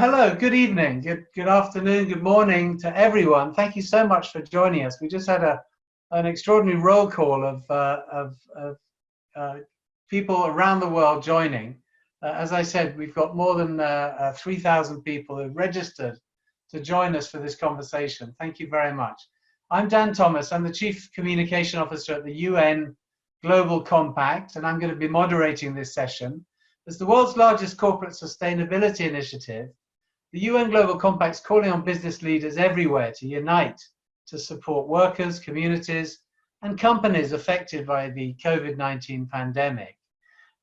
Hello, good evening, good afternoon, good morning to everyone. Thank you so much for joining us. We just had an extraordinary roll call of people around the world joining. As I said, we've got more than 3,000 people who registered to join us for this conversation. Thank you very much. I'm Dan Thomas. I'm the Chief Communication Officer at the UN Global Compact, and I'm going to be moderating this session. As the world's largest corporate sustainability initiative, the UN Global Compact is calling on business leaders everywhere to unite to support workers, communities, and companies affected by the COVID-19 pandemic.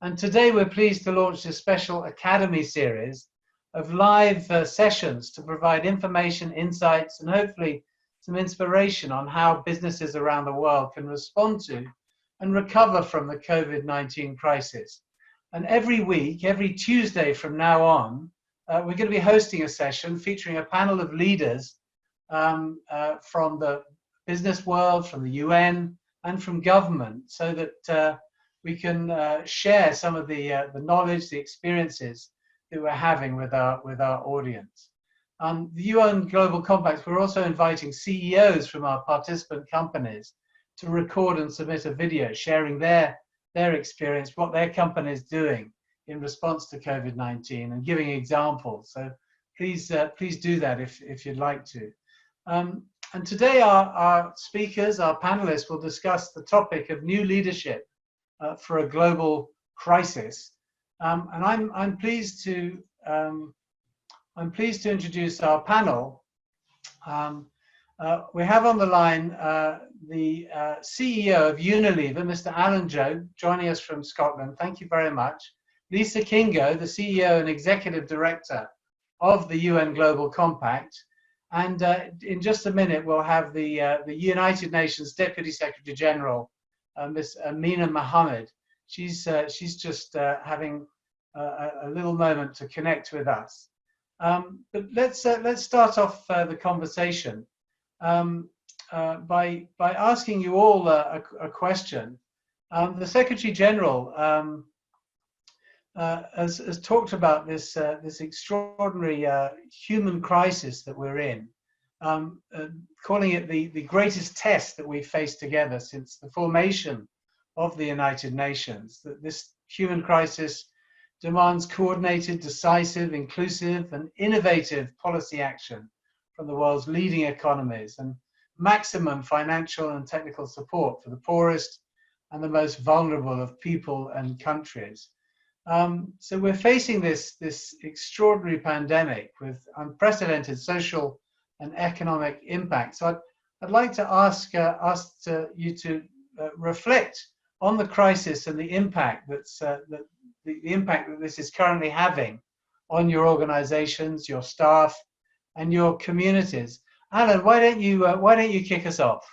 And today we're pleased to launch this special Academy series of live sessions to provide information, insights, and hopefully some inspiration on how businesses around the world can respond to and recover from the COVID-19 crisis. And every week, every Tuesday from now on, we're going to be hosting a session featuring a panel of leaders from the business world, from the UN, and from government, so that we can share some of the knowledge, the experiences that we're having with our audience. The UN Global Compact, we're also inviting CEOs from our participant companies to record and submit a video sharing their experience, what their company is doing in response to COVID-19 and giving examples. So please do that if you'd like to. And today our speakers, our panelists will discuss the topic of new leadership for a global crisis. And I'm pleased to introduce our panel. We have on the line the CEO of Unilever, Mr. Alan Jope, joining us from Scotland. Thank you very much. Lise, Kingo, the CEO and Executive Director of the UN Global Compact. And in just a minute, we'll have the United Nations Deputy Secretary General, Ms. Amina Mohammed. She's just having a little moment to connect with us. But let's start off the conversation by asking you all a question. The Secretary General has talked about this extraordinary human crisis that we're in, calling it the greatest test that we've faced together since the formation of the United Nations. That this human crisis demands coordinated, decisive, inclusive, and innovative policy action from the world's leading economies and maximum financial and technical support for the poorest and the most vulnerable of people and countries. So we're facing this extraordinary pandemic with unprecedented social and economic impact. So I'd like to ask you to reflect on the crisis and the impact the impact that this is currently having on your organizations, your staff, and your communities. Alan, why don't you kick us off?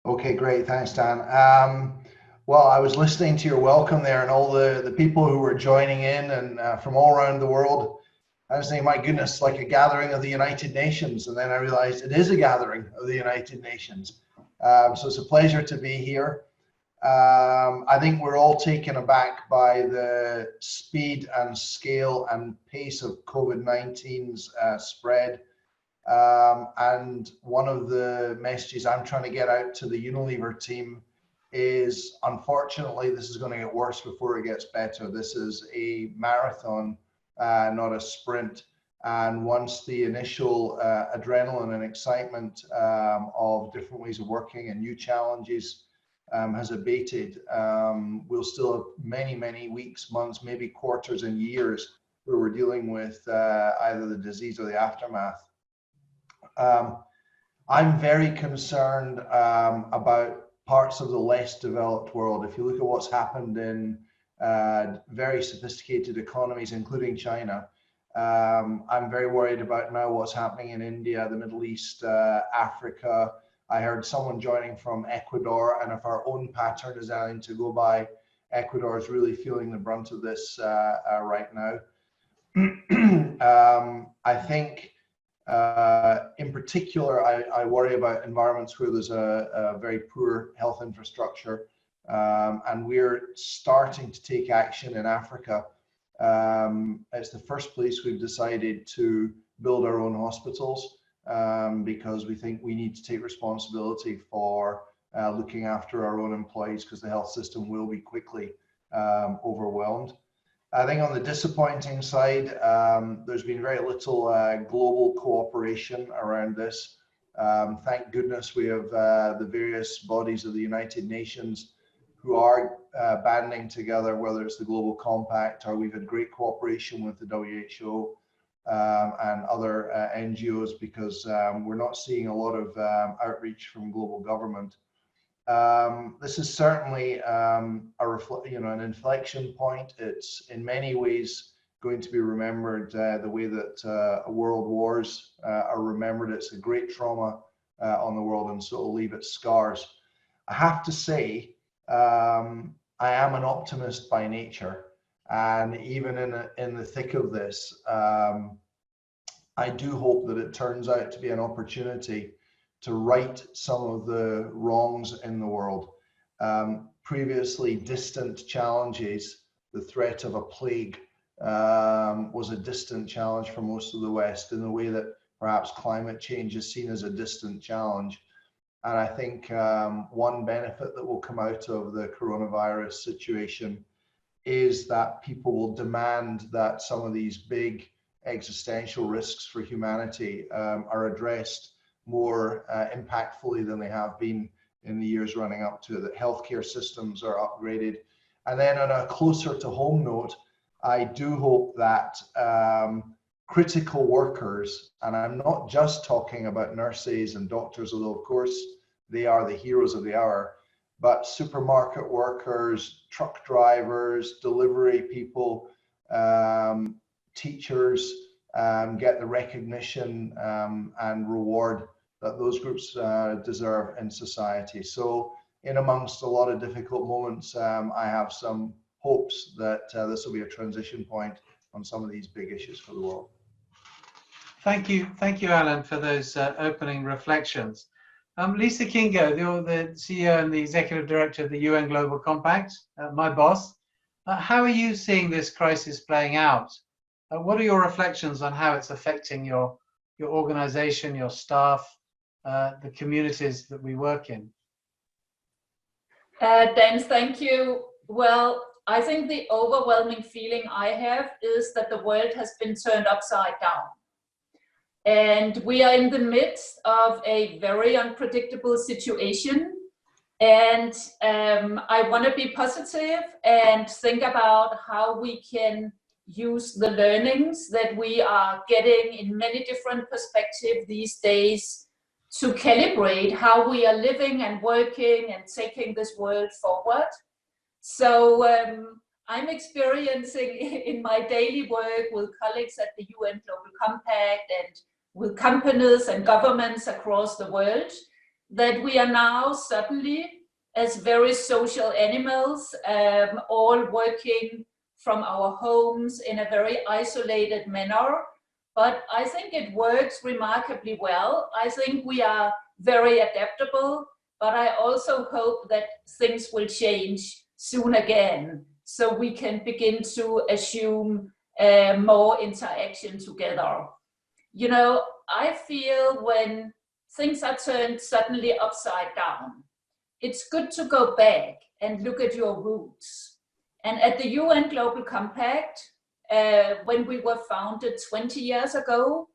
Okay, great. Thanks, Dan. Well, I was listening to your welcome there and all the people who were joining in and from all around the world. I was thinking, my goodness, like a gathering of the United Nations. And then I realized it is a gathering of the United Nations. So it's a pleasure to be here. I think we're all taken aback by the speed and scale and pace of COVID-19's spread. And one of the messages I'm trying to get out to the Unilever team is, unfortunately, this is going to get worse before it gets better. This is a marathon, not a sprint. And once the initial adrenaline and excitement of different ways of working and new challenges has abated, we'll still have many weeks, months, maybe quarters and years where we're dealing with either the disease or the aftermath. I'm very concerned about parts of the less developed world. If you look at what's happened in very sophisticated economies, including China, I'm very worried about now what's happening in India, the Middle East, Africa. I heard someone joining from Ecuador, and if our own pattern is anything to go by, Ecuador is really feeling the brunt of this right now. I think in particular, I worry about environments where there's a very poor health infrastructure, and we're starting to take action in Africa It's the first place we've decided to build our own hospitals, because we think we need to take responsibility for looking after our own employees, because the health system will be quickly overwhelmed. I think on the disappointing side, there's been very little global cooperation around this. Thank goodness we have the various bodies of the United Nations who are banding together, whether it's the Global Compact, or we've had great cooperation with the WHO and other NGOs, because we're not seeing a lot of outreach from global government. This is certainly an inflection point. It's in many ways going to be remembered the way that world wars are remembered. It's a great trauma on the world, and so it'll leave its scars. I have to say, I am an optimist by nature, and even in the thick of this, I do hope that it turns out to be an opportunity to right some of the wrongs in the world. Previously distant challenges, the threat of a plague was a distant challenge for most of the West, in the way that perhaps climate change is seen as a distant challenge. And I think one benefit that will come out of the coronavirus situation is that people will demand that some of these big existential risks for humanity are addressed more impactfully than they have been in the years running up to it, that healthcare systems are upgraded. And then on a closer to home note, I do hope that critical workers, and I'm not just talking about nurses and doctors, although of course they are the heroes of the hour, but supermarket workers, truck drivers, delivery people, teachers get the recognition and reward that those groups deserve in society. So in amongst a lot of difficult moments, I have some hopes that this will be a transition point on some of these big issues for the world. Thank you, Alan, for those opening reflections. Lise Kingo, you're the CEO and the Executive Director of the UN Global Compact, my boss. How are you seeing this crisis playing out? What are your reflections on how it's affecting your organization, your staff, the communities that we work in? Dan, thank you. Well, I think the overwhelming feeling I have is that the world has been turned upside down. And we are in the midst of a very unpredictable situation. And I want to be positive and think about how we can use the learnings that we are getting in many different perspectives these days to calibrate how we are living and working and taking this world forward. So I'm experiencing in my daily work with colleagues at the UN Global Compact and with companies and governments across the world that we are now suddenly, as very social animals, all working from our homes in a very isolated manner. But I think it works remarkably well. I think we are very adaptable, but I also hope that things will change soon again, so we can begin to assume more interaction together. You know, I feel when things are turned suddenly upside down, it's good to go back and look at your roots. And at the UN Global Compact, when we were founded 20 years ago,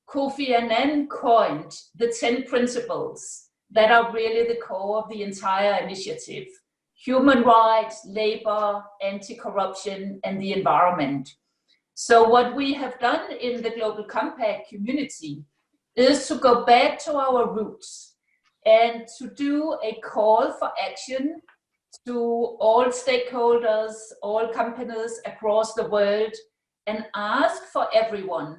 Kofi Annan coined the 10 principles that are really the core of the entire initiative: human rights, labor, anti-corruption, and the environment. So what we have done in the Global Compact community is to go back to our roots and to do a call for action to all stakeholders, all companies across the world, and ask for everyone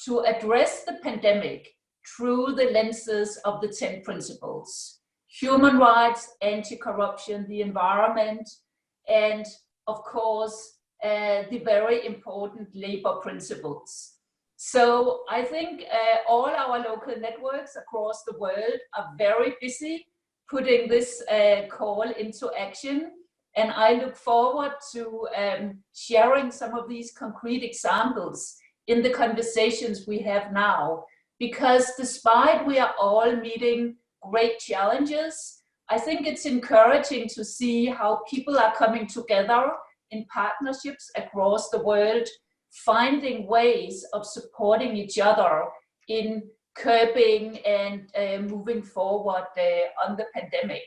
to address the pandemic through the lenses of the 10 principles: human rights, anti-corruption, the environment, and of course, the very important labor principles. So I think all our local networks across the world are very busy putting this call into action. And I look forward to sharing some of these concrete examples in the conversations we have now, because despite we are all meeting great challenges, I think it's encouraging to see how people are coming together in partnerships across the world, finding ways of supporting each other in curbing and moving forward on the pandemic.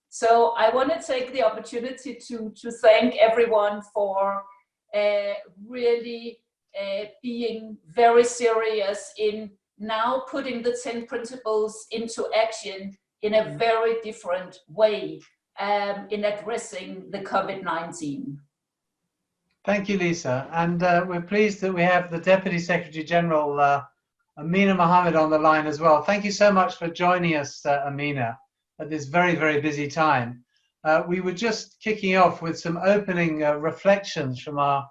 So I want to take the opportunity to thank everyone for really being very serious in now putting the 10 principles into action in a very different way in addressing the COVID-19. Thank you, Lisa. And we're pleased that we have the Deputy Secretary General, Amina Mohammed, on the line as well. Thank you so much for joining us, Amina, at this very, very busy time. We were just kicking off with some opening reflections from our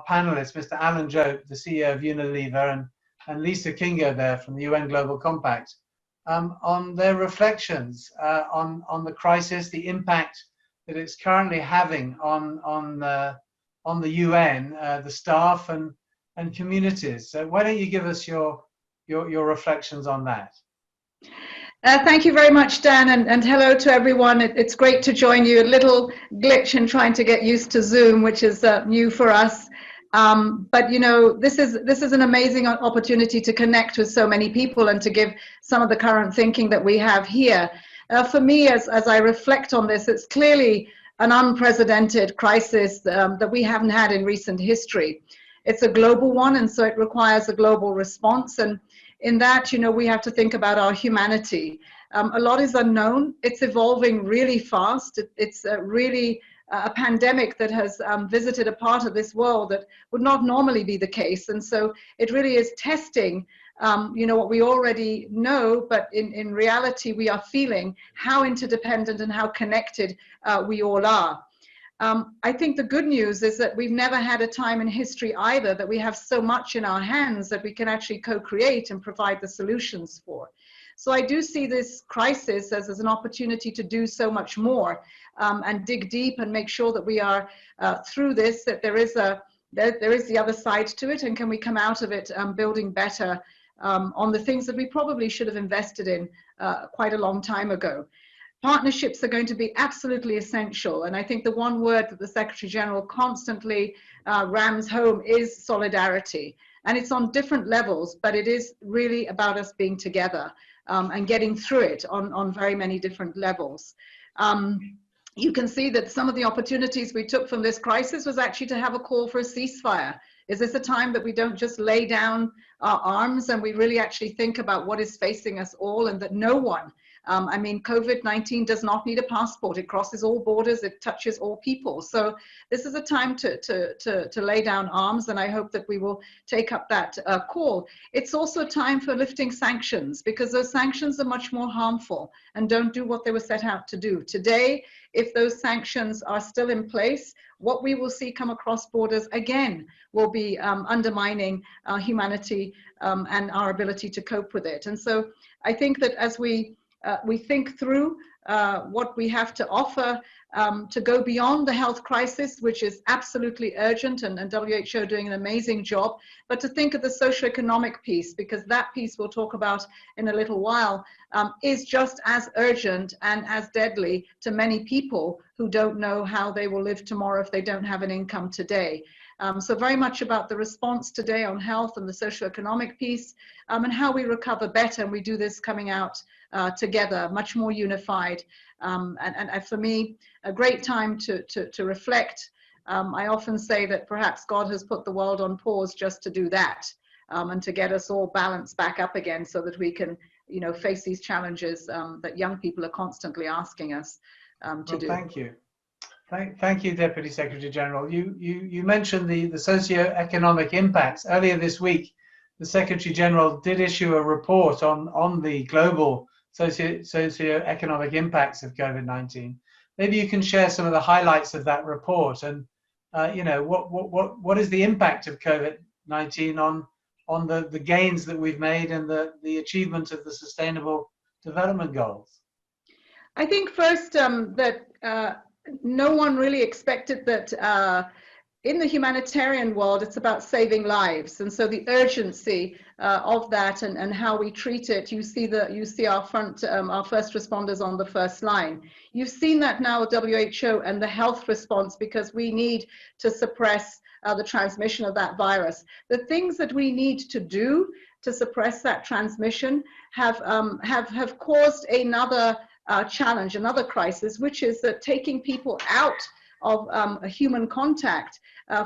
panelists, Mr. Alan Jope, the CEO of Unilever, and Lise Kingo there from the UN Global Compact, on their reflections on the crisis, the impact that it's currently having on the UN, the staff and communities. So why don't you give us your reflections on that? Thank you very much, Dan, and hello to everyone. It's great to join you. A little glitch in trying to get used to Zoom, which is new for us. But you know, this is an amazing opportunity to connect with so many people and to give some of the current thinking that we have here. For me, as I reflect on this, it's clearly an unprecedented crisis that we haven't had in recent history. It's a global one, and so it requires a global response. And in that, you know, we have to think about our humanity. A lot is unknown. It's evolving really fast. It's really a pandemic that has visited a part of this world that would not normally be the case. And so it really is testing, you know, what we already know, but in reality, we are feeling how interdependent and how connected we all are. I think the good news is that we've never had a time in history either that we have so much in our hands that we can actually co-create and provide the solutions for. So I do see this crisis as an opportunity to do so much more and dig deep and make sure that we are through this, that there is the other side to it, and can we come out of it building better on the things that we probably should have invested in quite a long time ago. Partnerships are going to be absolutely essential, and I think the one word that the Secretary General constantly rams home is solidarity. And it's on different levels, but it is really about us being together and getting through it on very many different levels. You can see that some of the opportunities we took from this crisis was actually to have a call for a ceasefire. Is this a time that we don't just lay down our arms and we really actually think about what is facing us all, and that no one, I mean, COVID-19 does not need a passport. It crosses all borders. It touches all people. So this is a time to lay down arms, and I hope that we will take up that call. It's also a time for lifting sanctions, because those sanctions are much more harmful and don't do what they were set out to do. Today, if those sanctions are still in place, what we will see come across borders again will be undermining humanity and our ability to cope with it. And so I think that as we think through what we have to offer to go beyond the health crisis, which is absolutely urgent, and WHO doing an amazing job, but to think of the socioeconomic piece, because that piece we'll talk about in a little while, is just as urgent and as deadly to many people who don't know how they will live tomorrow if they don't have an income today. So very much about the response today on health and the socioeconomic piece, and how we recover better, and we do this coming out together, much more unified. And for me, a great time to reflect. I often say that perhaps God has put the world on pause just to do that, and to get us all balanced back up again so that we can, you know, face these challenges that young people are constantly asking us to do. Thank you. Thank you, Deputy Secretary General. You mentioned the socio-economic impacts. Earlier this week, the Secretary General did issue a report on the global socio-economic impacts of COVID-19. Maybe you can share some of the highlights of that report, and you know, what is the impact of COVID-19 on the gains that we've made and the achievement of the Sustainable Development Goals? I think first that no one really expected that in the humanitarian world, it's about saving lives. And so the urgency of that and how we treat it, you see our first responders on the first line. You've seen that now with WHO and the health response, because we need to suppress the transmission of that virus. The things that we need to do to suppress that transmission have caused another challenge, another crisis, which is that taking people out of a human contact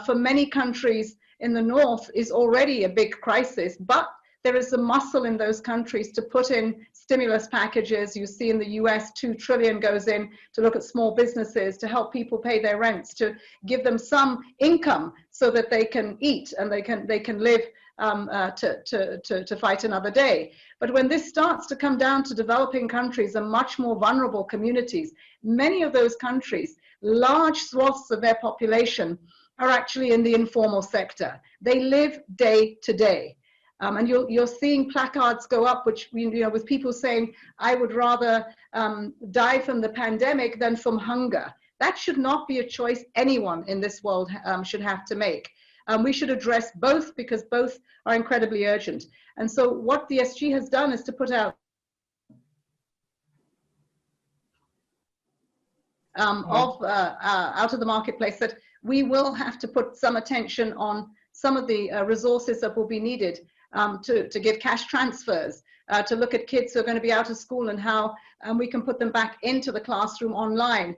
for many countries in the north is already a big crisis, but there is a muscle in those countries to put in stimulus packages. You see in the US, 2 trillion goes in to look at small businesses, to help people pay their rents, to give them some income so that they can eat and they can live to fight another day. But when this starts to come down to developing countries and much more vulnerable communities, many of those countries, large swaths of their population are actually in the informal sector. They live day to day. And you're seeing placards go up, which, with people saying, I would rather die from the pandemic than from hunger. That should not be a choice anyone in this world should have to make. We should address both, because both are incredibly urgent. And so what the SG has done is to put out out of the marketplace that we will have to put some attention on some of the resources that will be needed to give cash transfers, to look at kids who are going to be out of school and how we can put them back into the classroom online,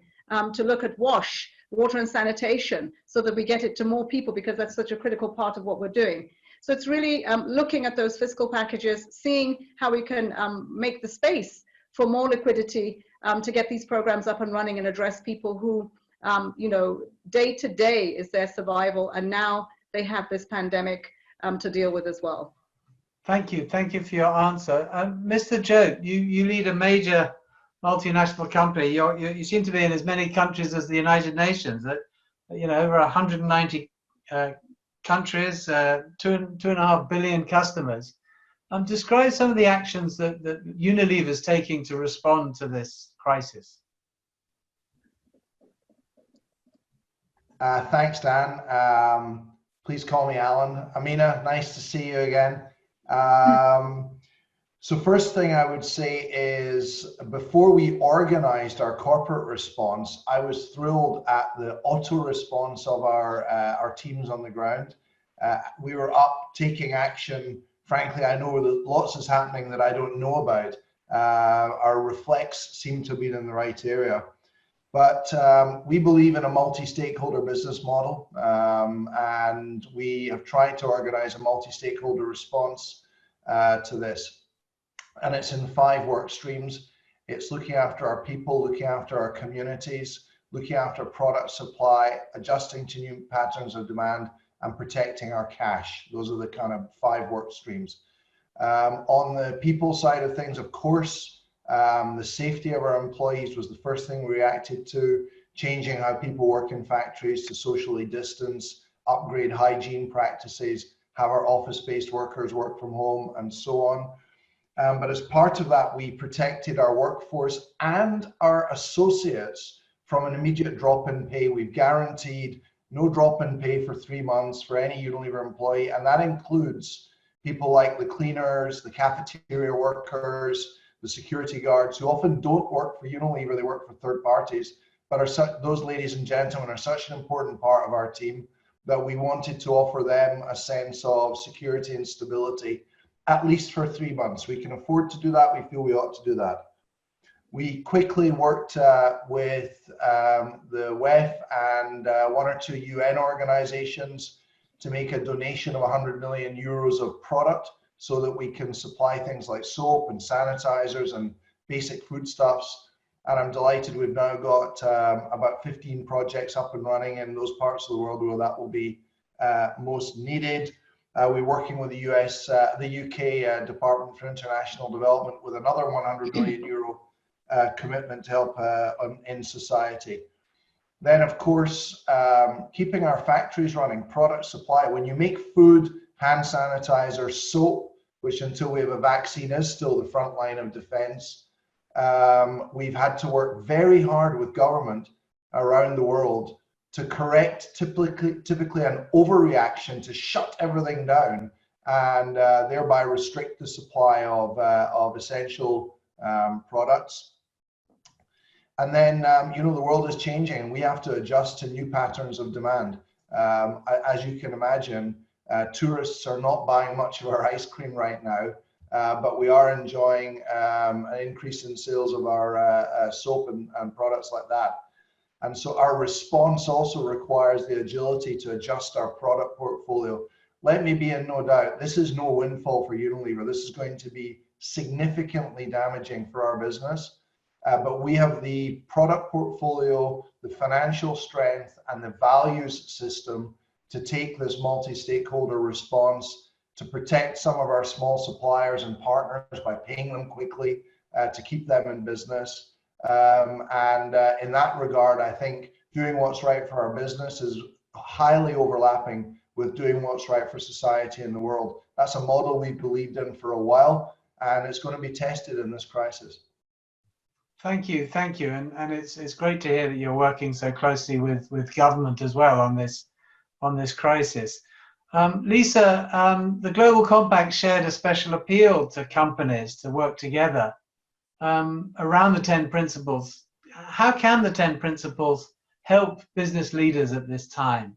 to look at water and sanitation, so that we get it to more people, because that's such a critical part of what we're doing. So it's really looking at those fiscal packages, seeing how we can make the space for more liquidity to get these programs up and running and address people who, day to day is their survival, and now they have this pandemic to deal with as well. Thank you for your answer. Mr. Jope, you lead a major multinational company. You seem to be in as many countries as the United Nations. Over 190 countries, 2.5 billion customers. Describe some of the actions that Unilever is taking to respond to this crisis. Thanks, Dan. Please call me Alan. Amina, nice to see you again. So first thing I would say is, before we organized our corporate response, I was thrilled at the auto response of our teams on the ground. We were up taking action. Frankly, I know that lots is happening that I don't know about. Our reflex seemed to be in the right area. But we believe in a multi-stakeholder business model, and we have tried to organize a multi-stakeholder response to this. And it's in 5 work streams. It's looking after our people, looking after our communities, looking after product supply, adjusting to new patterns of demand, and protecting our cash. Those are the kind of 5 work streams. On the people side of things, of course, the safety of our employees was the first thing we reacted to, changing how people work in factories to socially distance, upgrade hygiene practices, have our office-based workers work from home, and so on. But as part of that, we protected our workforce and our associates from an immediate drop in pay. We've guaranteed no drop in pay for 3 months for any Unilever employee, and that includes people like the cleaners, the cafeteria workers, the security guards, who often don't work for Unilever, they work for third parties, but those ladies and gentlemen are such an important part of our team that we wanted to offer them a sense of security and stability, at least for 3 months. We can afford to do that. We feel we ought to do that. We quickly worked with the WEF and 1 or 2 UN organizations to make a donation of 100 million euros of product so that we can supply things like soap and sanitizers and basic foodstuffs. And I'm delighted we've now got about 15 projects up and running in those parts of the world where that will be most needed. We're working with the UK Department for International Development with another 100 million euro commitment to help in society. Then, of course, keeping our factories running, product supply. When you make food, hand sanitizer, soap, which until we have a vaccine is still the front line of defense, we've had to work very hard with government around the world to correct typically an overreaction to shut everything down and thereby restrict the supply of essential products. And then, you know, the world is changing and we have to adjust to new patterns of demand. As you can imagine, tourists are not buying much of our ice cream right now, but we are enjoying an increase in sales of our soap and products like that. And so our response also requires the agility to adjust our product portfolio. Let me be in no doubt, this is no windfall for Unilever. This is going to be significantly damaging for our business. But we have the product portfolio, the financial strength, and the values system to take this multi-stakeholder response to protect some of our small suppliers and partners by paying them quickly to keep them in business. In that regard, I think doing what's right for our business is highly overlapping with doing what's right for society and the world. That's a model we believed in for a while, and it's going to be tested in this crisis. Thank you, and it's great to hear that you're working so closely with government as well on this crisis. Lisa, the Global Compact shared a special appeal to companies to work together around the 10 principles. How can the 10 principles help business leaders at this time?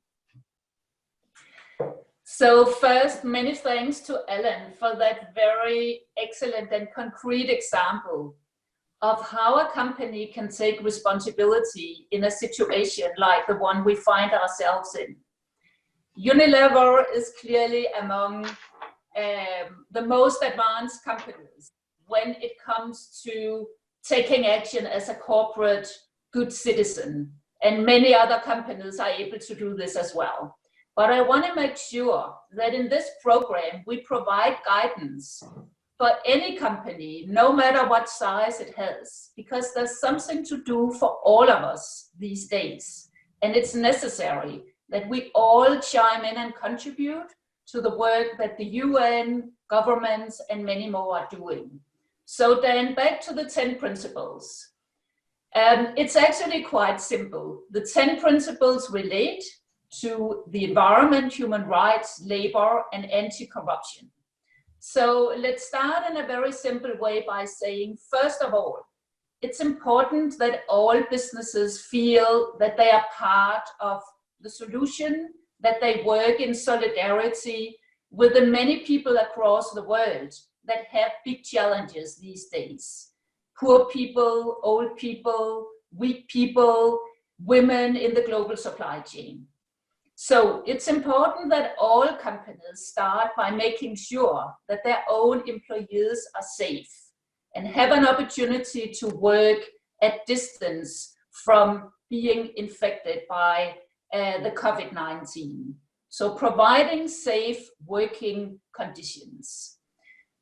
So first, many thanks to Ellen for that very excellent and concrete example of how a company can take responsibility in a situation like the one we find ourselves in. Unilever is clearly among the most advanced companies when it comes to taking action as a corporate good citizen. And many other companies are able to do this as well. But I want to make sure that in this program, we provide guidance for any company, no matter what size it has, because there's something to do for all of us these days. And it's necessary that we all chime in and contribute to the work that the UN, governments, and many more are doing. So then back to the 10 principles. It's actually quite simple. The 10 principles relate to the environment, human rights, labor, and anti-corruption. So let's start in a very simple way by saying, first of all, it's important that all businesses feel that they are part of the solution, that they work in solidarity with the many people across the world that have big challenges these days. Poor people, old people, weak people, women in the global supply chain. So it's important that all companies start by making sure that their own employees are safe and have an opportunity to work at distance from being infected by the COVID-19. So providing safe working conditions.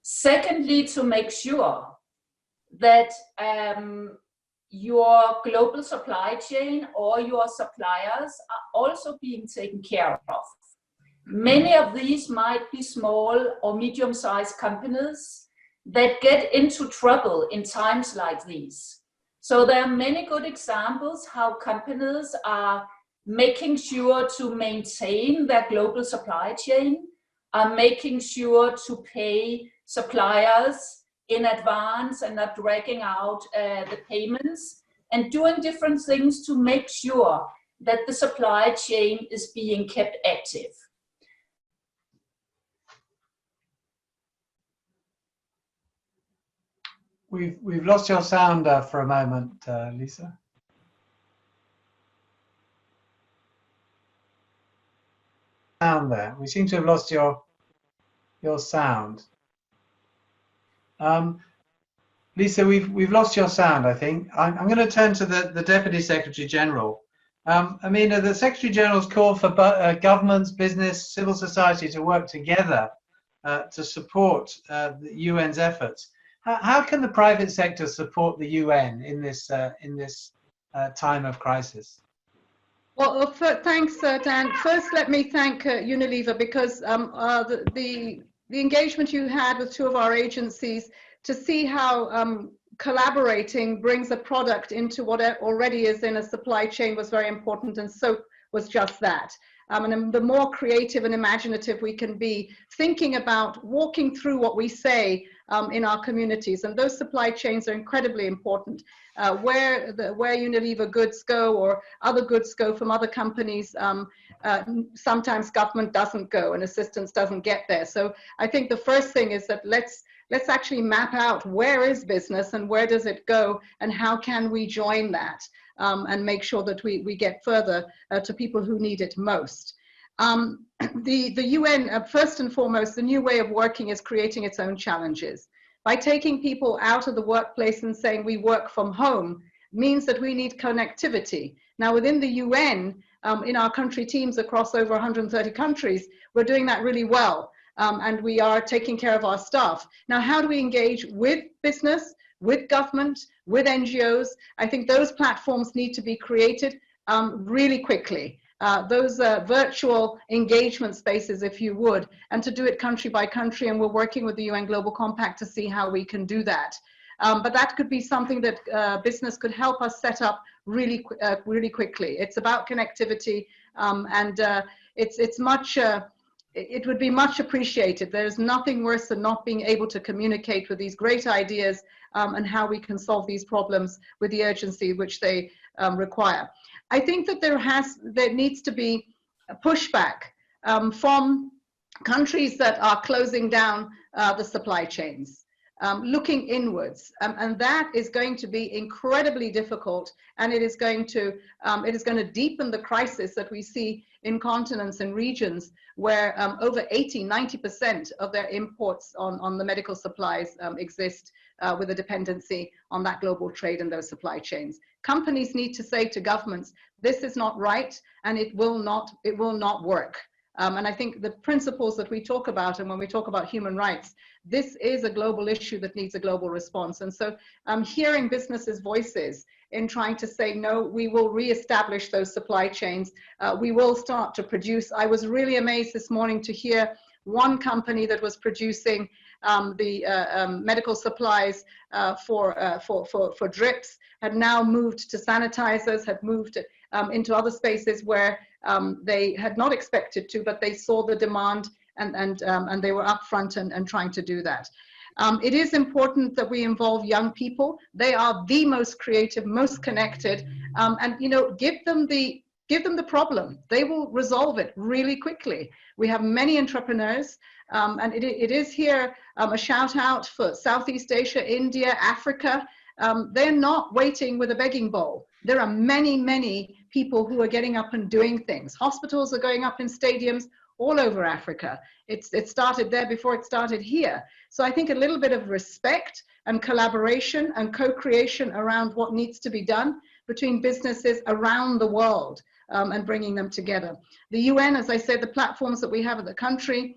Secondly, to make sure that your global supply chain or your suppliers are also being taken care of. Many of these might be small or medium-sized companies that get into trouble in times like these. So there are many good examples how companies are making sure to maintain their global supply chain, are making sure to pay suppliers in advance and not dragging out the payments, and doing different things to make sure that the supply chain is being kept active. We've lost your sound for a moment, Lisa. Sound there. We seem to have lost your sound. Lisa, we've lost your sound, I think. I'm going to turn to the Deputy Secretary General. Amina, the Secretary General's called for governments, business, civil society to work together to support the UN's efforts. How can the private sector support the UN in this time of crisis? Well, thanks, Dan. First, let me thank Unilever, because the engagement you had with two of our agencies to see how collaborating brings a product into what already is in a supply chain was very important, and soap was just that. And the more creative and imaginative we can be, thinking about walking through what we say in our communities, and those supply chains are incredibly important. Where Unilever goods go or other goods go from other companies, sometimes government doesn't go and assistance doesn't get there. So I think the first thing is that let's actually map out where is business and where does it go and how can we join that and make sure that we get further to people who need it most. The UN, first and foremost, the new way of working is creating its own challenges. By taking people out of the workplace and saying we work from home means that we need connectivity. Now within the UN, in our country teams across over 130 countries, we're doing that really well. And we are taking care of our staff. Now, how do we engage with business, with government, with NGOs? I think those platforms need to be created really quickly. Those virtual engagement spaces, if you would, and to do it country by country, and we're working with the UN Global Compact to see how we can do that. But that could be something that business could help us set up really quickly. It's about connectivity, and it would be much appreciated. There's nothing worse than not being able to communicate with these great ideas and how we can solve these problems with the urgency which they require. I think that there needs to be a pushback from countries that are closing down the supply chains, looking inwards, and that is going to be incredibly difficult, and it is going to deepen the crisis that we see in continents and regions where over 80–90% of their imports on the medical supplies exist with a dependency on that global trade and those supply chains. Companies need to say to governments, this is not right, and it will not work. And I think the principles that we talk about, and when we talk about human rights, this is a global issue that needs a global response. And so I'm hearing businesses' voices in trying to say, no, we will reestablish those supply chains. We will start to produce. I was really amazed this morning to hear one company that was producing the medical supplies for drips had now moved to sanitizers, had moved into other spaces where they had not expected to, but they saw the demand and they were upfront and trying to do that. It is important that we involve young people. They are the most creative, most connected, and give them the problem. They will resolve it really quickly. We have many entrepreneurs, and it is here a shout out for Southeast Asia, India, Africa. They're not waiting with a begging bowl. There are many people who are getting up and doing things. Hospitals are going up in stadiums all over Africa. It started there before it started here. So I think a little bit of respect and collaboration and co-creation around what needs to be done between businesses around the world and bringing them together. The UN, as I said, the platforms that we have in the country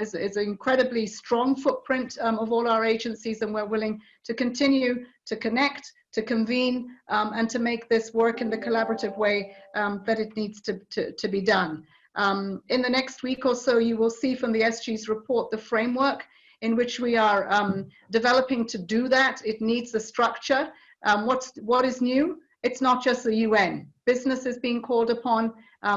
is an incredibly strong footprint of all our agencies, and we're willing to continue to connect, to convene, and to make this work in the collaborative way that it needs to be done. In the next week or so, you will see from the SG's report the framework in which we are developing to do that. It needs a structure. What is new? It's not just the UN. Business is being called upon.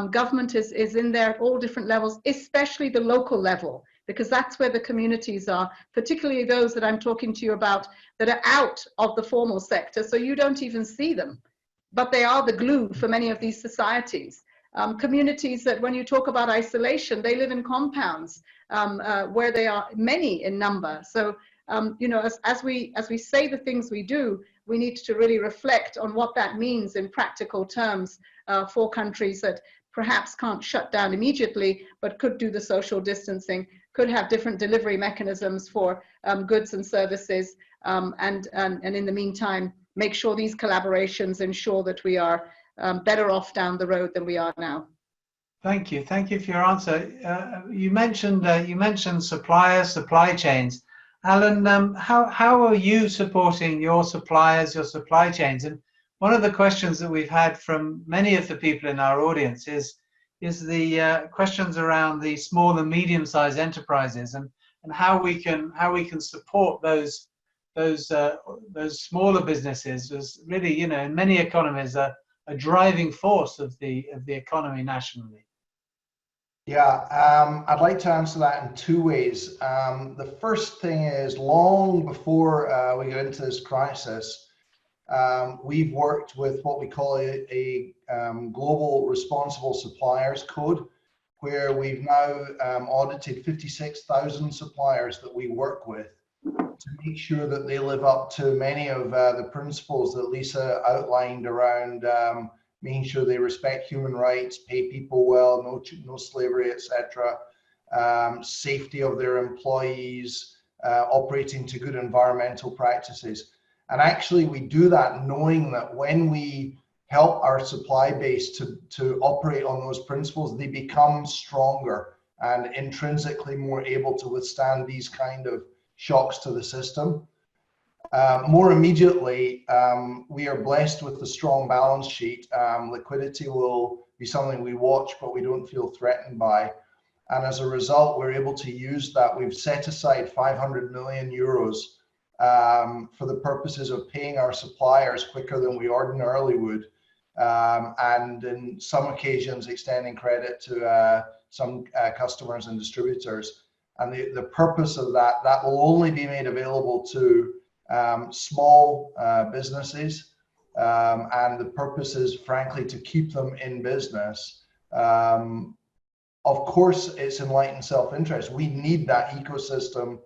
Government is in there at all different levels, especially the local level, because that's where the communities are, particularly those that I'm talking to you about that are out of the formal sector, so you don't even see them. But they are the glue for many of these societies. Communities that, when you talk about isolation, they live in compounds where they are many in number. So, as we say the things we do, we need to really reflect on what that means in practical terms for countries that perhaps can't shut down immediately, but could do the social distancing, could have different delivery mechanisms for goods and services, and in the meantime, make sure these collaborations ensure that we are better off down the road than we are now. Thank you for your answer. You mentioned suppliers, supply chains. Alan, how are you supporting your suppliers, your supply chains? And one of the questions that we've had from many of the people in our audience is the questions around the small and medium-sized enterprises and how we can support those those smaller businesses was really, you know, in many economies a driving force of the economy nationally. Yeah, I'd like to answer that in two ways. The first thing is, long before we get into this crisis, we've worked with what we call a global responsible suppliers code, where we've now audited 56,000 suppliers that we work with to make sure that they live up to many of the principles that Lisa outlined around making sure they respect human rights, pay people well, no slavery, etc., safety of their employees, operating to good environmental practices. And actually, we do that knowing that when we help our supply base to operate on those principles, they become stronger and intrinsically more able to withstand these kind of shocks to the system. More immediately, we are blessed with a strong balance sheet. Liquidity will be something we watch, but we don't feel threatened by. And as a result, we're able to use that. We've set aside 500 million euros for the purposes of paying our suppliers quicker than we ordinarily would. And in some occasions, extending credit to some customers and distributors. And the purpose of that will only be made available to small businesses, and the purpose is frankly to keep them in business. Of course, it's enlightened self-interest. We need that ecosystem.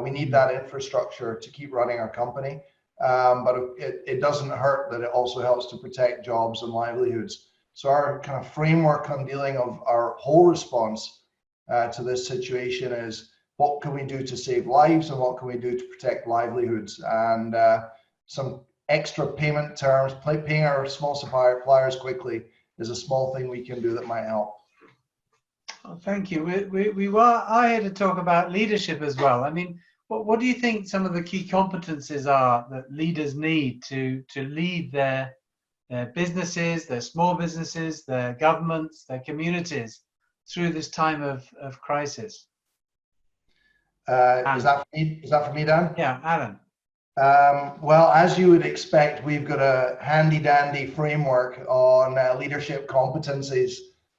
We need that infrastructure to keep running our company. But it doesn't hurt that it also helps to protect jobs and livelihoods. So our kind of framework on dealing of our whole response to this situation is, what can we do to save lives and what can we do to protect livelihoods? And some extra payment terms, paying our small suppliers quickly is a small thing we can do that might help. Oh, thank you. We are here to talk about leadership as well. I mean, what do you think some of the key competencies are that leaders need to lead their businesses, their small businesses, their governments, their communities through this time of crisis? Is that for me, Dan? Yeah, Alan. Well, as you would expect, we've got a handy-dandy framework on leadership competencies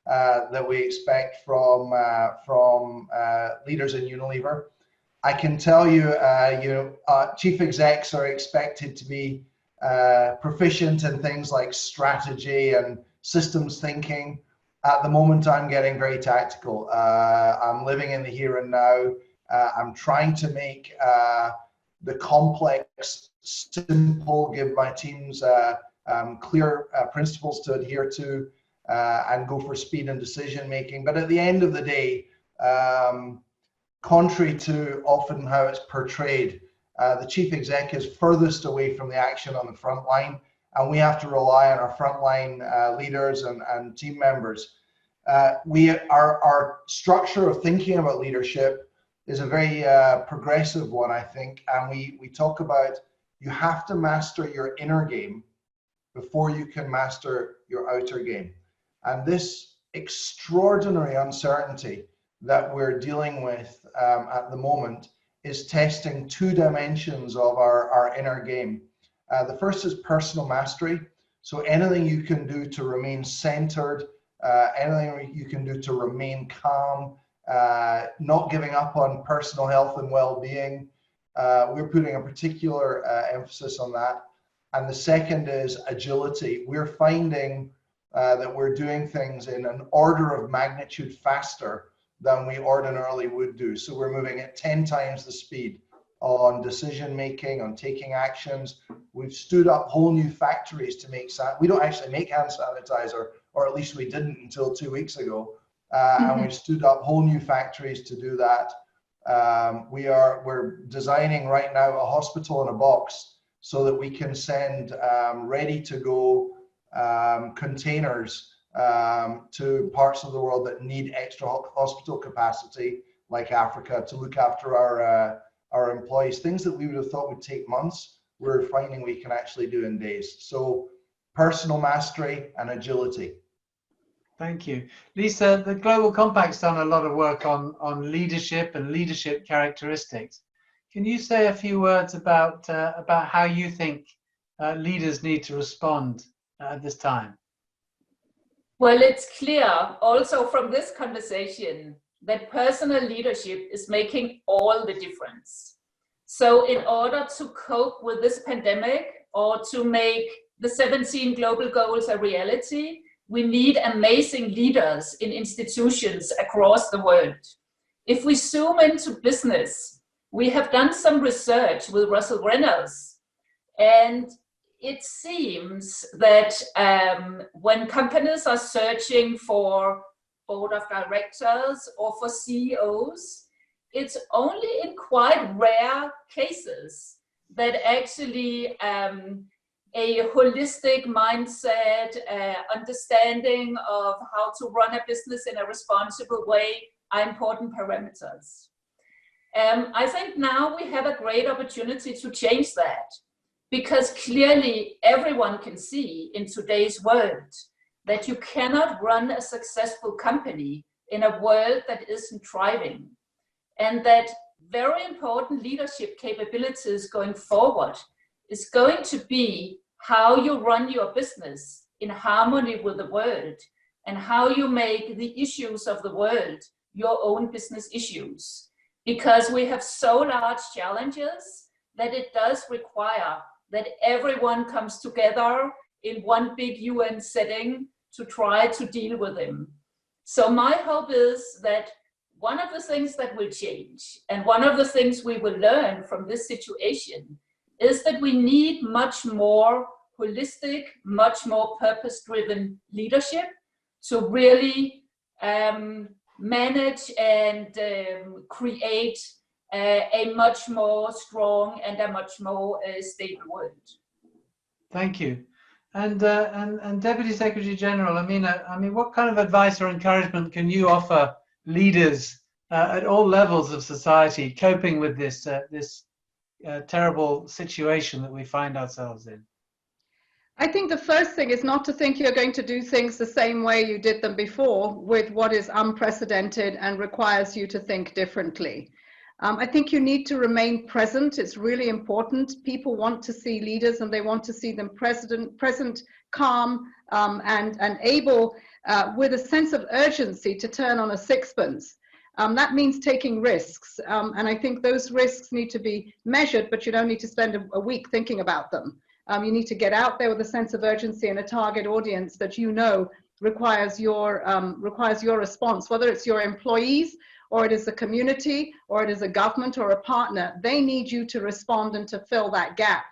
that we expect from leaders in Unilever. I can tell you, chief execs are expected to be proficient in things like strategy and systems thinking. At the moment, I'm getting very tactical. I'm living in the here and now. I'm trying to make the complex simple, give my teams clear principles to adhere to, and go for speed and decision making. But at the end of the day, contrary to often how it's portrayed, the chief exec is furthest away from the action on the front line, and we have to rely on our frontline leaders and team members. Our structure of thinking about leadership is a very progressive one, I think, and we talk about, you have to master your inner game before you can master your outer game. And this extraordinary uncertainty that we're dealing with at the moment is testing two dimensions of our inner game. The first is personal mastery. So anything you can do to remain centered, anything you can do to remain calm, not giving up on personal health and well-being. We're putting a particular emphasis on that. And the second is agility. We're finding that we're doing things in an order of magnitude faster than we ordinarily would do. So we're moving at 10 times the speed on decision making, on taking actions. We've stood up whole new factories to make we don't actually make hand sanitizer, or at least we didn't until 2 weeks ago. And we've stood up whole new factories to do that. We're designing right now a hospital in a box so that we can send ready to go containers to parts of the world that need extra hospital capacity, like Africa, to look after our employees. Things that we would have thought would take months, we're finding we can actually do in days. So personal mastery and agility. Thank you. Lisa, the Global Compact's done a lot of work on leadership and leadership characteristics. can you say a few words about how you think leaders need to respond at this time? Well, it's clear also from this conversation that personal leadership is making all the difference. So in order to cope with this pandemic or to make the 17 global goals a reality, we need amazing leaders in institutions across the world. If we zoom into business, we have done some research with Russell Reynolds, and it seems that when companies are searching for board of directors or for CEOs, it's only in quite rare cases that actually a holistic mindset, understanding of how to run a business in a responsible way are important parameters. I think now we have a great opportunity to change that, because clearly everyone can see in today's world that you cannot run a successful company in a world that isn't thriving, and that very important leadership capabilities going forward is going to be how you run your business in harmony with the world, and how you make the issues of the world your own business issues. Because we have so large challenges that it does require that everyone comes together in one big UN setting to try to deal with them. So my hope is that one of the things that will change, and one of the things we will learn from this situation, is that we need much more holistic, much more purpose-driven leadership to really manage and create a much more strong and a much more stable world. Thank you. And Deputy Secretary General Amina, I mean, what kind of advice or encouragement can you offer leaders at all levels of society coping with this terrible situation that we find ourselves in? I think the first thing is not to think you're going to do things the same way you did them before with what is unprecedented and requires you to think differently. I think you need to remain present. It's really important. People want to see leaders, and they want to see them present, calm, and able, with a sense of urgency, to turn on a sixpence. That means taking risks, and I think those risks need to be measured, but you don't need to spend a week thinking about them. You need to get out there with a sense of urgency and a target audience that you know requires your response, whether it's your employees, or it is a community, or it is a government or a partner. They need you to respond and to fill that gap,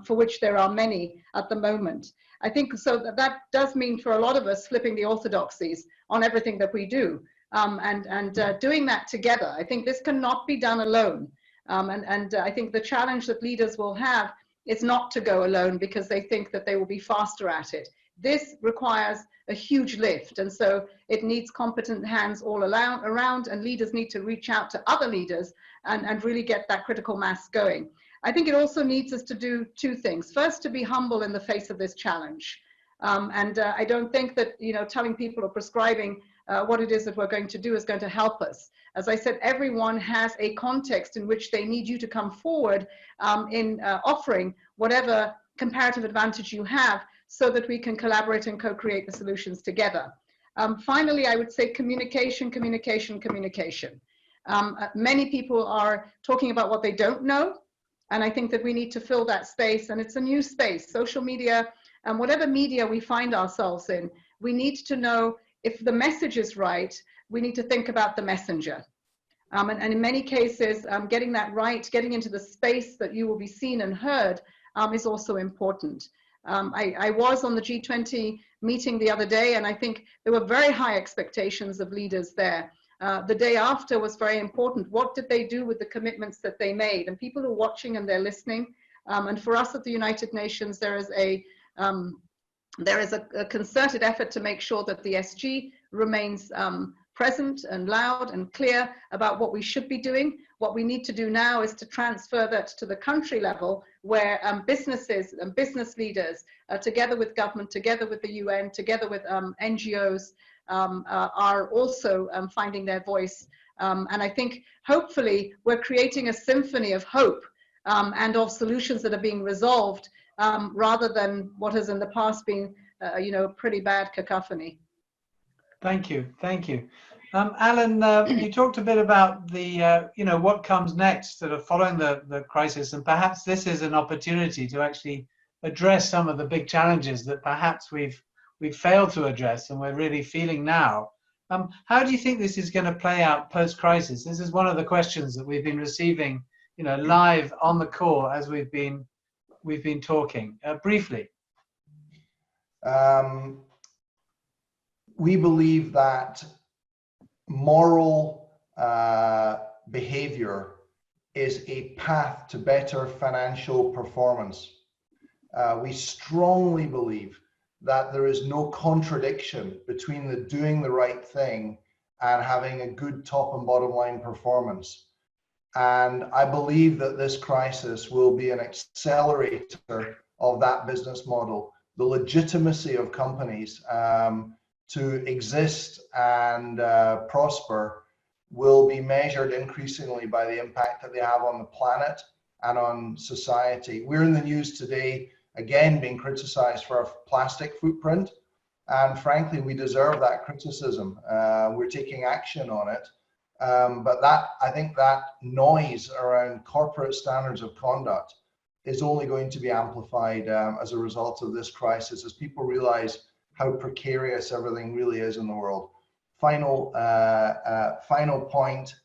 for which there are many at the moment. I think so that does mean for a lot of us flipping the orthodoxies on everything that we do, and doing that together. I think this cannot be done alone, and I think the challenge that leaders will have is not to go alone because they think that they will be faster at it. This requires a huge lift, and so it needs competent hands all around, and leaders need to reach out to other leaders and really get that critical mass going. I think it also needs us to do two things. First, to be humble in the face of this challenge. I don't think that, you know, telling people or prescribing what it is that we're going to do is going to help us. As I said, everyone has a context in which they need you to come forward in offering whatever comparative advantage you have, so that we can collaborate and co-create the solutions together. Finally, I would say communication. Many people are talking about what they don't know, and I think that we need to fill that space, and it's a new space. Social media, and whatever media we find ourselves in, we need to know if the message is right. We need to think about the messenger. And in many cases, getting that right, getting into the space that you will be seen and heard is also important. I was on the G20 meeting the other day, and I think there were very high expectations of leaders there. The day after was very important. What did they do with the commitments that they made? And people are watching and they're listening. And for us at the United Nations, there is a concerted effort to make sure that the SG remains present and loud and clear about what we should be doing. What we need to do now is to transfer that to the country level, where businesses and business leaders, together with government, together with the UN, together with NGOs, are also finding their voice And I think hopefully we're creating a symphony of hope and of solutions that are being resolved rather than what has in the past been, pretty bad cacophony. Thank you. Thank you. Alan, you talked a bit about the, what comes next sort of following the crisis, and perhaps this is an opportunity to actually address some of the big challenges that perhaps we've failed to address and we're really feeling now. How do you think this is going to play out post-crisis? This is one of the questions that we've been receiving, live on the call as we've been talking. Briefly. We believe that moral behavior is a path to better financial performance. We strongly believe that there is no contradiction between doing the right thing and having a good top and bottom line performance. And I believe that this crisis will be an accelerator of that business model. The legitimacy of companies to exist and prosper will be measured increasingly by the impact that they have on the planet and on society. We're in the news today, again, being criticized for our plastic footprint. And frankly, we deserve that criticism. We're taking action on it. But I think that noise around corporate standards of conduct is only going to be amplified as a result of this crisis, as people realize how precarious everything really is in the world. Final point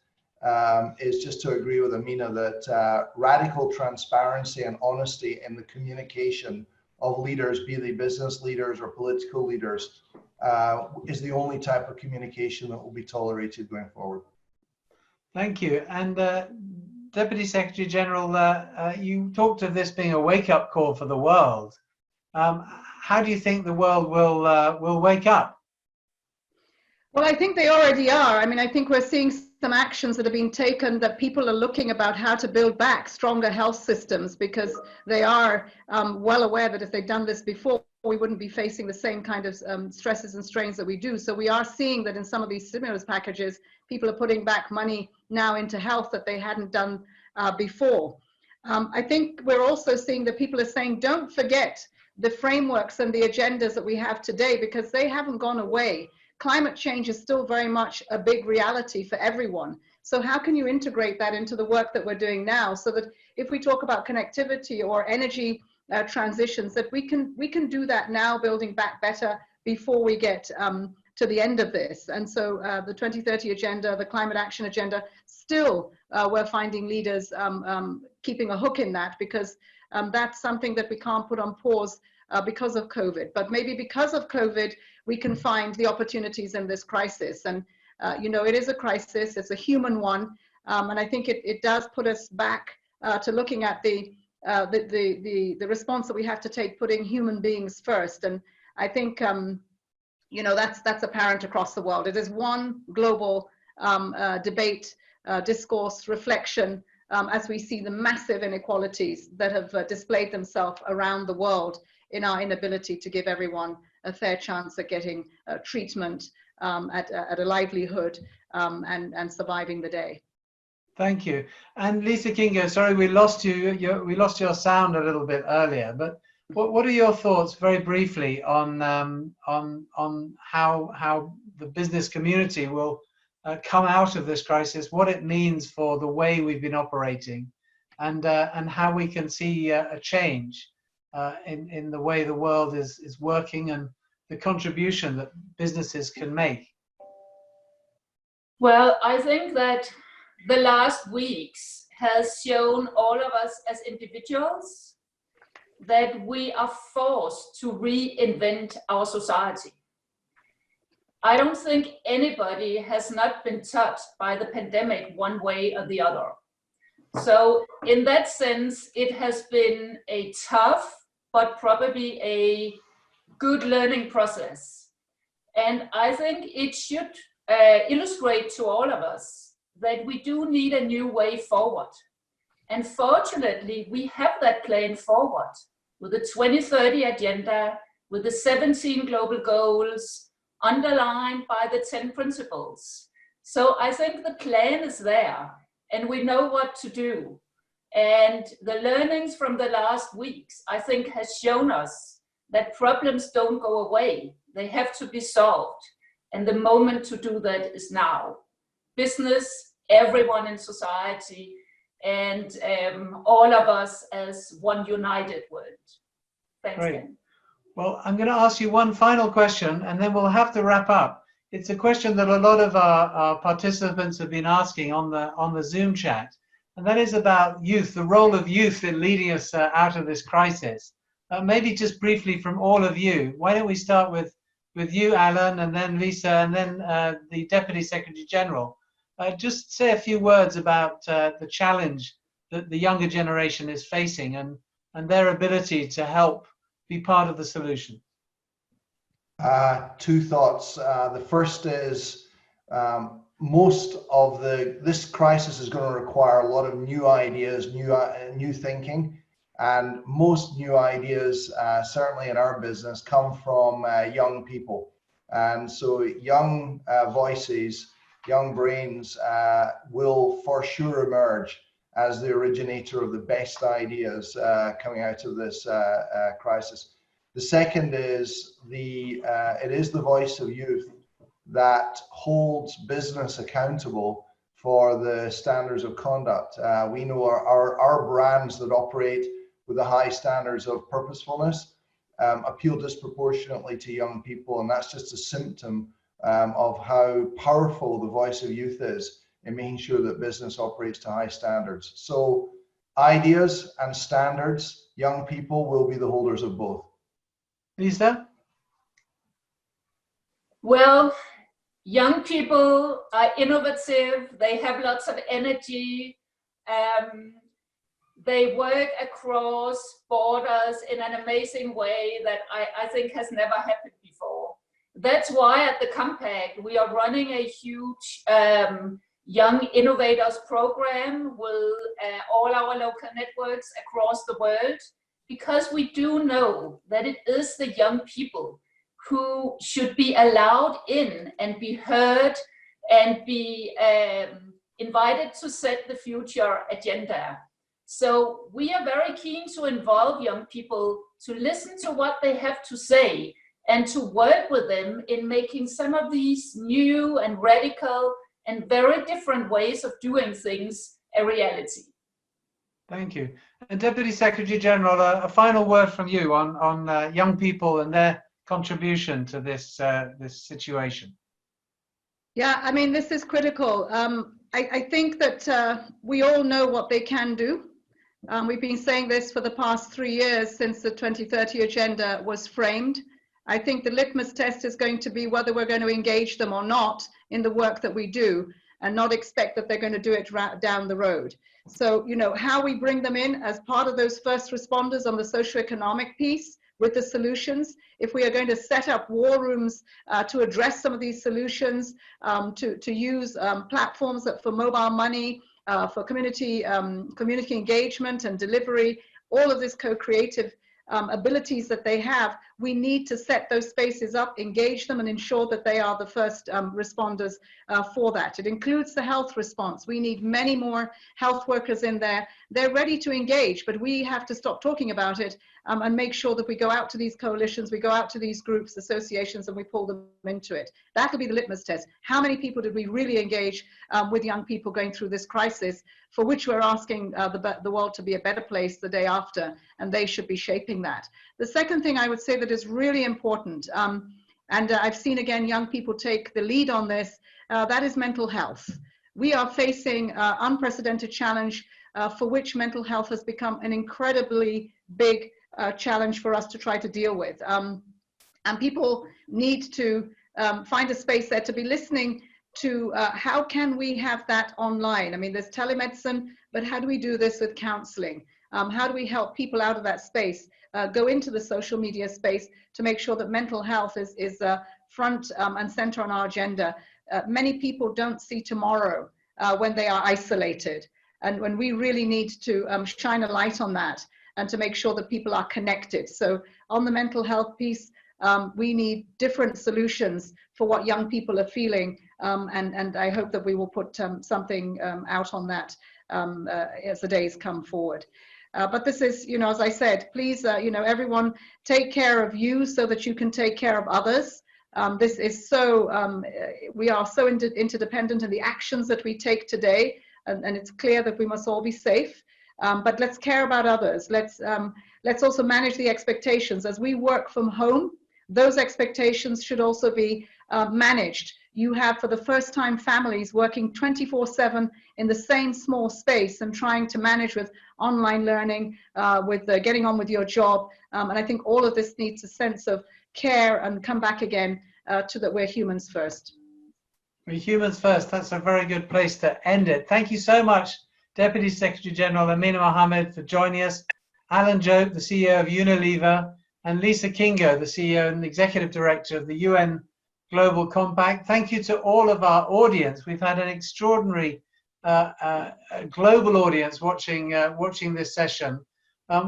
is just to agree with Amina that radical transparency and honesty in the communication of leaders, be they business leaders or political leaders, is the only type of communication that will be tolerated going forward. Thank you. And Deputy Secretary General, you talked of this being a wake-up call for the world. How do you think the world will wake up? Well, I think they already are. I mean, I think we're seeing some actions that have been taken, that people are looking about how to build back stronger health systems, because they are well aware that if they'd done this before, we wouldn't be facing the same kind of stresses and strains that we do. So we are seeing that in some of these stimulus packages, people are putting back money now into health that they hadn't done before. I think we're also seeing that people are saying, don't forget the frameworks and the agendas that we have today, because they haven't gone away. Climate change is still very much a big reality for everyone. So how can you integrate that into the work that we're doing now, so that if we talk about connectivity or energy transitions, that we can do that now, building back better before we get to the end of this. And so the 2030 agenda, the climate action agenda, still we're finding leaders keeping a hook in that, because that's something that we can't put on pause because of COVID. But maybe because of COVID, we can find the opportunities in this crisis. And it is a crisis, it's a human one. And I think it does put us back to looking at the response that we have to take, putting human beings first. And I think, that's apparent across the world. It is one global debate, discourse, reflection, as we see the massive inequalities that have displayed themselves around the world in our inability to give everyone a fair chance at getting treatment, at a livelihood, and surviving the day. Thank you. And Lise Kingo, sorry we lost you. We lost your sound a little bit earlier, but what are your thoughts, very briefly, on how the business community will come out of this crisis, what it means for the way we've been operating, and how we can see a change in the way the world is working and the contribution that businesses can make? Well, I think that the last weeks has shown all of us as individuals that we are forced to reinvent our society. I don't think anybody has not been touched by the pandemic one way or the other. So in that sense, it has been a tough, but probably a good learning process. And I think it should illustrate to all of us that we do need a new way forward. And fortunately, we have that plan forward with the 2030 agenda, with the 17 global goals, underlined by the 10 principles. So I think the plan is there and we know what to do. And the learnings from the last weeks, I think, has shown us that problems don't go away. They have to be solved. And the moment to do that is now. Business, everyone in society, and all of us as one united world. Thanks, Great. Dan. Well, I'm going to ask you one final question, and then we'll have to wrap up. It's a question that a lot of our participants have been asking on the Zoom chat, and that is about youth, the role of youth in leading us out of this crisis. Maybe just briefly from all of you, why don't we start with you, Alan, and then Lisa, and then the Deputy Secretary General. Just say a few words about the challenge that the younger generation is facing and their ability to help be part of the solution. Two thoughts. The first is most of this crisis is going to require a lot of new ideas, new thinking, and most new ideas, certainly in our business, come from young people. And so young voices, young brains will for sure emerge as the originator of the best ideas coming out of this crisis. The second is it is the voice of youth that holds business accountable for the standards of conduct. We know our brands that operate with the high standards of purposefulness appeal disproportionately to young people, and that's just a symptom of how powerful the voice of youth is in making sure that business operates to high standards. So ideas and standards, young people will be the holders of both. Lisa? Well, young people are innovative, they have lots of energy, they work across borders in an amazing way that I think has never happened before. That's why at the Compact we are running a huge Young Innovators program with all our local networks across the world, because we do know that it is the young people who should be allowed in and be heard and be invited to set the future agenda. So we are very keen to involve young people, to listen to what they have to say and to work with them in making some of these new and radical and very different ways of doing things a reality. Thank you. And Deputy Secretary General, a final word from you on young people and their contribution to this situation. Yeah, I mean, this is critical. I think that we all know what they can do. We've been saying this for the past 3 years since the 2030 agenda was framed. I think the litmus test is going to be whether we're going to engage them or not in the work that we do, and not expect that they're going to do it down the road. So, you know, how we bring them in as part of those first responders on the socioeconomic piece with the solutions. If we are going to set up war rooms to address some of these solutions, to use platforms that for mobile money, for community engagement and delivery, all of this co-creative abilities that they have, we need to set those spaces up, engage them, and ensure that they are the first responders for that. It includes the health response. We need many more health workers in there. They're ready to engage, but we have to stop talking about it and make sure that we go out to these coalitions, we go out to these groups, associations, and we pull them into it. That'll be the litmus test. How many people did we really engage with young people going through this crisis, for which we're asking the world to be a better place the day after, and they should be shaping that. The second thing I would say that is really important, and I've seen again young people take the lead on this, that is mental health. We are facing an unprecedented challenge for which mental health has become an incredibly big challenge for us to try to deal with. And people need to find a space there to be listening to how can we have that online? I mean, there's telemedicine, but how do we do this with counseling? How do we help people out of that space go into the social media space to make sure that mental health is front and center on our agenda? Many people don't see tomorrow when they are isolated, and when we really need to shine a light on that and to make sure that people are connected. So on the mental health piece, we need different solutions for what young people are feeling and I hope that we will put something out on that as the days come forward. But this is, as I said, please, everyone take care of you so that you can take care of others. This is so, we are so interdependent in the actions that we take today, and it's clear that we must all be safe. But let's care about others. Let's also manage the expectations. As we work from home, those expectations should also be managed. You have, for the first time, families working 24/7 in the same small space and trying to manage with online learning, with getting on with your job. And I think all of this needs a sense of care and come back again to that we're humans first. We're humans first. That's a very good place to end it. Thank you so much, Deputy Secretary General Amina Mohammed, for joining us, Alan Jope, the CEO of Unilever, and Lise Kingo, the CEO and Executive Director of the UN Global Compact. Thank you to all of our audience. We've had an extraordinary global audience watching this session.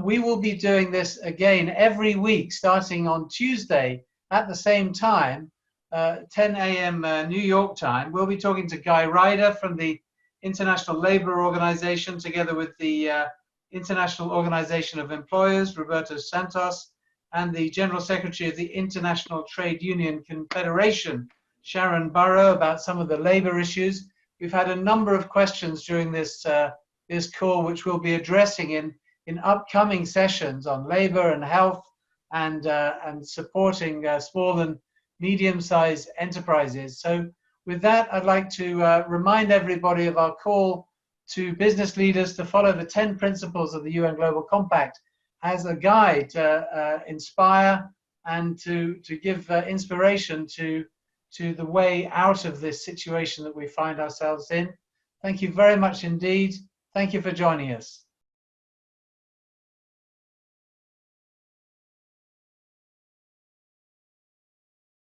We will be doing this again every week, starting on Tuesday at the same time, 10 a.m. New York time. We'll be talking to Guy Ryder from the International Labour Organization, together with the International Organization of Employers, Roberto Santos, and the General Secretary of the International Trade Union Confederation, Sharon Burrow, about some of the labour issues. We've had a number of questions during this call, which we'll be addressing in upcoming sessions on labour and health, and supporting small and medium-sized enterprises. So with that, I'd like to remind everybody of our call to business leaders to follow the 10 principles of the UN Global Compact as a guide to inspire and to give inspiration to the way out of this situation that we find ourselves in. Thank you very much indeed. Thank you for joining us.